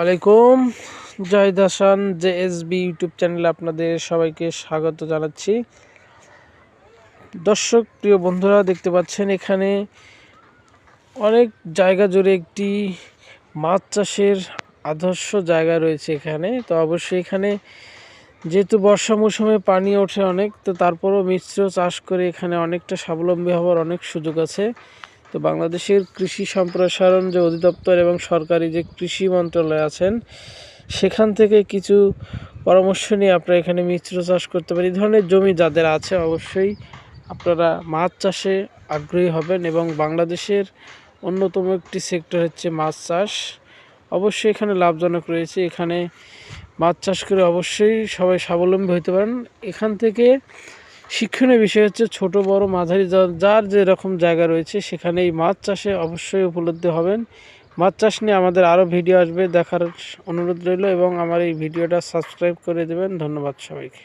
আলাইকুম। জাহিদ হাসান জেএসবি ইউটিউব চ্যানেলে আপনাদের সবাইকে স্বাগত জানাচ্ছি। দর্শক প্রিয় বন্ধুরা, দেখতে পাচ্ছেন এখানে অনেক জায়গা জুড়ে একটি মাছ চাষের আদর্শ জায়গা রয়েছে এখানে। তো অবশ্যই এখানে যেহেতু বর্ষা মৌসুমে পানি ওঠে অনেক, তো তারপরও মিশ্র চাষ করে এখানে অনেকটা স্বাবলম্বী হওয়ার অনেক সুযোগ আছে। তো বাংলাদেশের কৃষি সম্প্রসারণ যে অধিদপ্তর এবং সরকারি যে কৃষি মন্ত্রণালয় আছেন, সেখান থেকে কিছু পরামর্শ নিয়ে আপনারা এখানে মিশ্র চাষ করতে পারেন। এই ধরনের জমি যাদের আছে অবশ্যই আপনারা মাছ চাষে আগ্রহী হবেন, এবং বাংলাদেশের অন্যতম একটি সেক্টর হচ্ছে মাছ চাষ। অবশ্যই এখানে লাভজনক রয়েছে। এখানে মাছ চাষ করে অবশ্যই সবাই স্বাবলম্বী হতে পারেন। এখান থেকে শিক্ষণীয় বিষয় হচ্ছে ছোট বড় মাঝারি যার যেরকম জায়গা রয়েছে সেখানে এই মাছ চাষে অবশ্যই উপলব্ধি হবেন। মাছ চাষ নিয়ে আমাদের আরও ভিডিও আসবে, দেখার অনুরোধ রইল, এবং আমার এই ভিডিওটা সাবস্ক্রাইব করে দেবেন। ধন্যবাদ সবাইকে।